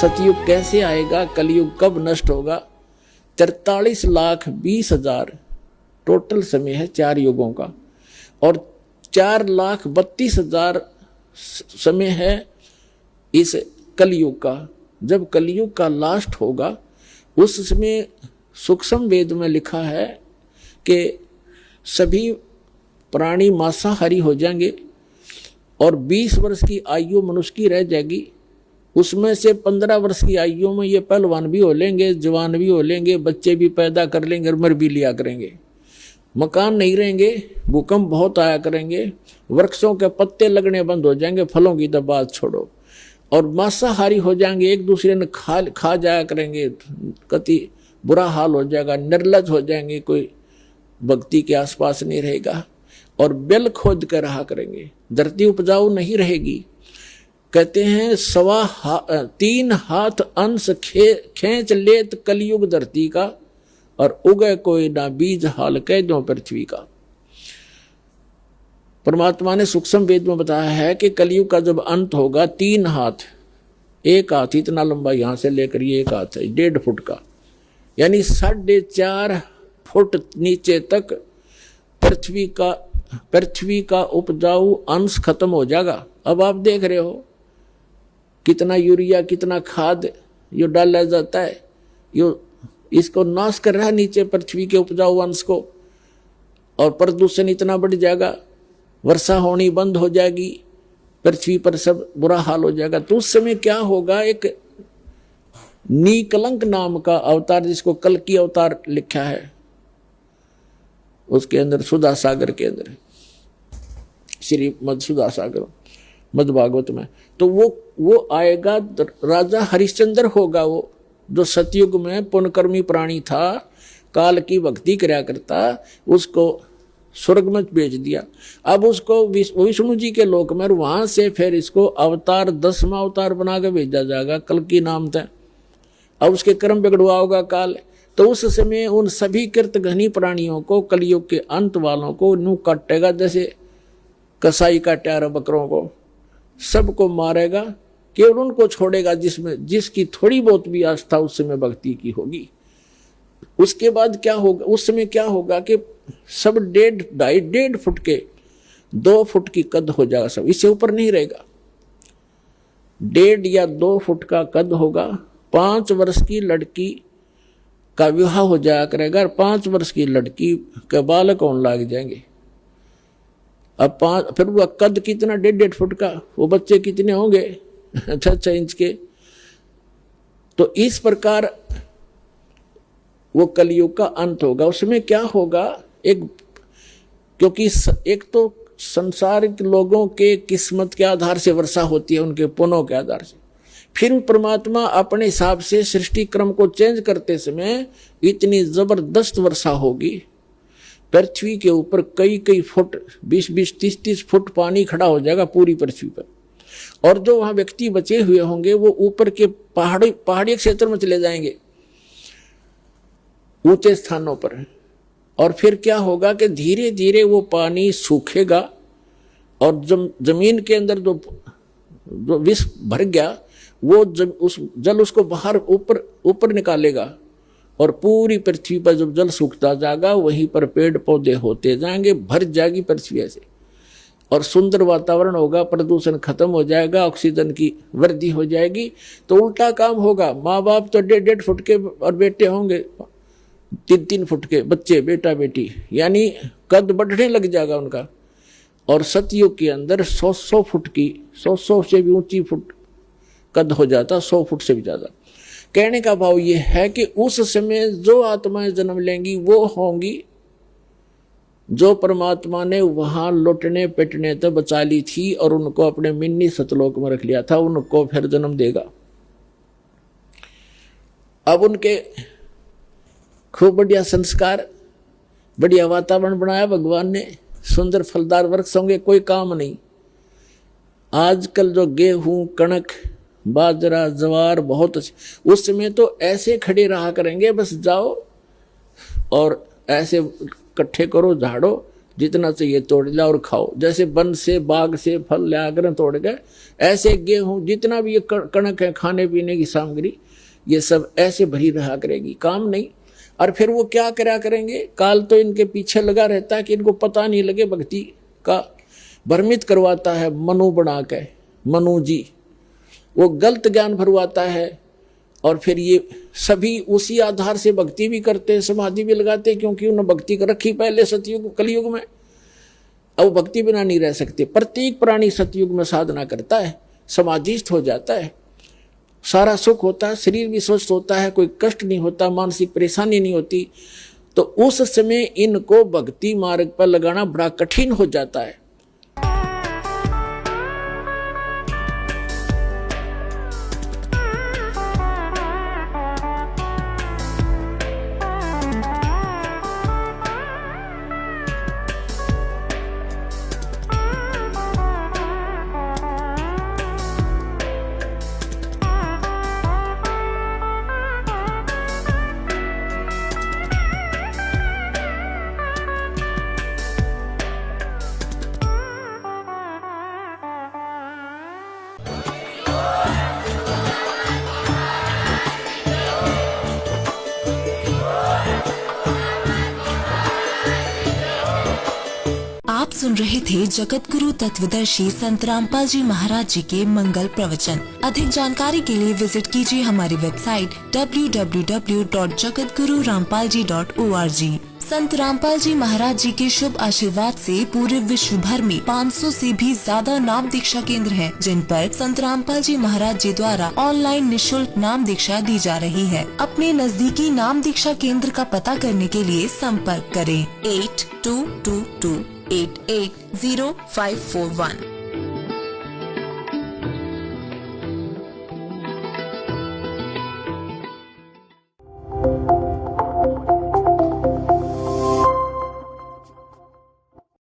सतयुग कैसे आएगा, कलयुग कब नष्ट होगा। 43,20,000 टोटल समय है 4 युगों का, और 4,32,000 समय है इस कलयुग का। जब कलयुग का लास्ट होगा उस समय सूक्ष्म वेद में लिखा है कि सभी प्राणी मांसाहारी हो जाएंगे और 20 वर्ष की आयु मनुष्य की रह जाएगी। उसमें से 15 वर्ष की आयु में ये पहलवान भी हो लेंगे, जवान भी हो लेंगे, बच्चे भी पैदा कर लेंगे और मर भी लिया करेंगे। मकान नहीं रहेंगे, भूकंप बहुत आया करेंगे, वृक्षों के पत्ते लगने बंद हो जाएंगे, फलों की तो बात छोड़ो, और मांसाहारी हो जाएंगे, एक दूसरे ने खा जाया करेंगे, कति बुरा हाल हो जाएगा, निर्लज हो जाएंगे, कोई भक्ति के आसपास नहीं रहेगा, और बेल खोद कर रहा करेंगे, धरती उपजाऊ नहीं रहेगी। कहते हैं 3 हाथ अंश खींच लेत कलयुग धरती का, और उगे कोई ना बीज हाल कह दो पृथ्वी का। परमात्मा ने सूक्ष्म वेद में बताया है कि कलयुग का जब अंत होगा 3 हाथ, 1 हाथ इतना लंबा यहां से लेकर ये 1 हाथ है 1.5 फुट का, यानी 4.5 फुट नीचे तक पृथ्वी का उपजाऊ अंश खत्म हो जाएगा। अब आप देख रहे हो कितना यूरिया, कितना खाद यो डाला जाता है, यो इसको नाश कर रहा है नीचे पृथ्वी के उपजाऊ अंश को, और प्रदूषण इतना बढ़ जाएगा, वर्षा होनी बंद हो जाएगी, पृथ्वी पर सब बुरा हाल हो जाएगा। तो उस समय क्या होगा, एक नीकलंक नाम का अवतार, जिसको कल की अवतार लिखा है उसके अंदर सुधा सागर के अंदर, श्री मद सुधा सागर मद भागवत में, तो वो आएगा, राजा हरिश्चंद्र होगा वो, जो सतयुग में पुण्यकर्मी प्राणी था, काल की भक्ति कराया करता, उसको स्वर्ग में भेज दिया। अब उसको विष्णु जी के लोक में, वहां से फिर इसको अवतार 10वां अवतार बना के भेजा जाएगा, कल की नाम था। अब उसके कर्म बिगड़वा होगा काल, तो उस समय उन सभी कृतघ्नी प्राणियों को, कलयुग के अंत वालों को नू काटेगा, जैसे कसाई काटा बकरों को, सबको मारेगा, केवल उनको छोड़ेगा जिसकी थोड़ी बहुत भी आस्था उस समय भक्ति की होगी। उसके बाद क्या होगा, उस समय क्या होगा कि सब 1.5 फुट के 2 फुट की कद हो जाएगा, सब इससे ऊपर नहीं रहेगा। 1.5 या 2 फुट का कद होगा। 5 वर्ष की लड़की का विवाह हो जाया करेगा, और 5 वर्ष की लड़की के बालक होने लग जाएंगे। अब फिर वो कद कितना, 1.5 फुट का, वो बच्चे कितने होंगे 6 इंच के। तो इस प्रकार वो कलयुग का अंत होगा। उसमें क्या होगा, क्योंकि एक तो संसार के लोगों के किस्मत के आधार से वर्षा होती है, उनके पुण्यों के आधार से, फिर परमात्मा अपने हिसाब से सृष्टि क्रम को चेंज करते समय इतनी जबरदस्त वर्षा होगी, पृथ्वी के ऊपर कई फुट, 20-20, 30-30 फुट पानी खड़ा हो जाएगा पूरी पृथ्वी पर, और जो वहां व्यक्ति बचे हुए होंगे वो ऊपर के पहाड़ी क्षेत्र में चले जाएंगे, ऊंचे स्थानों पर। और फिर क्या होगा कि धीरे धीरे वो पानी सूखेगा, और जमीन के अंदर जो विष भर गया वो उस जल उसको बाहर ऊपर निकालेगा, और पूरी पृथ्वी पर जब जल सूखता जाएगा वहीं पर पेड़ पौधे होते जाएंगे, भर जाएगी पृथ्वी ऐसे, और सुंदर वातावरण होगा, प्रदूषण खत्म हो जाएगा, ऑक्सीजन की वृद्धि हो जाएगी। तो उल्टा काम होगा, माँ बाप तो 1.5 फुट के और बेटे होंगे 3-3 फुट के बच्चे, बेटा बेटी, यानी कद बढ़ने लग जाएगा उनका। और सतयुग के अंदर 100 फुट की, 100 से भी ऊंची फुट कद हो जाता, 100 फुट से भी ज्यादा। कहने का भाव ये है कि उस समय जो आत्माएं जन्म लेंगी वो होंगी जो परमात्मा ने वहां लुटने पिटने तक बचा ली थी, और उनको अपने मिन्नी सतलोक में रख लिया था, उनको फिर जन्म देगा। अब उनके खूब बढ़िया संस्कार, बढ़िया वातावरण बनाया भगवान ने, सुंदर फलदार वृक्ष होंगे, कोई काम नहीं। आजकल जो गेहूं, कणक, बाजरा, ज्वार बहुत अच्छे, उस समय तो ऐसे खड़े रहा करेंगे, बस जाओ और ऐसे इकट्ठे करो, झाड़ो, जितना चाहिए तोड़ लिया और खाओ। जैसे वन से बाग से फल ले आकर तोड़ गए, ऐसे गेहूं जितना भी ये कणक है खाने पीने की सामग्री, ये सब ऐसे भरी रहा करेगी, काम नहीं। और फिर वो क्या करा करेंगे, काल तो इनके पीछे लगा रहता है कि इनको पता नहीं लगे, भक्ति का भ्रमित करवाता है मनु बना के, मनु जी वो गलत ज्ञान भरवाता है। और फिर ये सभी उसी आधार से भक्ति भी करते हैं, समाधि भी लगाते हैं, क्योंकि उन्होंने भक्ति कर रखी पहले सतयुग कलयुग में। अब भक्ति बिना नहीं रह सकते। प्रत्येक प्राणी सतयुग में साधना करता है, समाधिस्थ हो जाता है, सारा सुख होता है, शरीर भी स्वस्थ होता है, कोई कष्ट नहीं होता, मानसिक परेशानी नहीं होती। तो उस समय इनको भक्ति मार्ग पर लगाना बड़ा कठिन हो जाता है। आप सुन रहे थे जगत गुरु तत्वदर्शी संत रामपाल जी महाराज जी के मंगल प्रवचन। अधिक जानकारी के लिए विजिट कीजिए हमारी वेबसाइट www.jagatgururampalji.org। संत रामपाल जी महाराज जी के शुभ आशीर्वाद से पूरे विश्व भर में 500 से भी ज्यादा नाम दीक्षा केंद्र हैं, जिन पर संत रामपाल जी महाराज जी द्वारा ऑनलाइन निशुल्क नाम दीक्षा दी जा रही है। अपने नजदीकी नाम दीक्षा केंद्र का पता करने के लिए संपर्क करें 8222880541।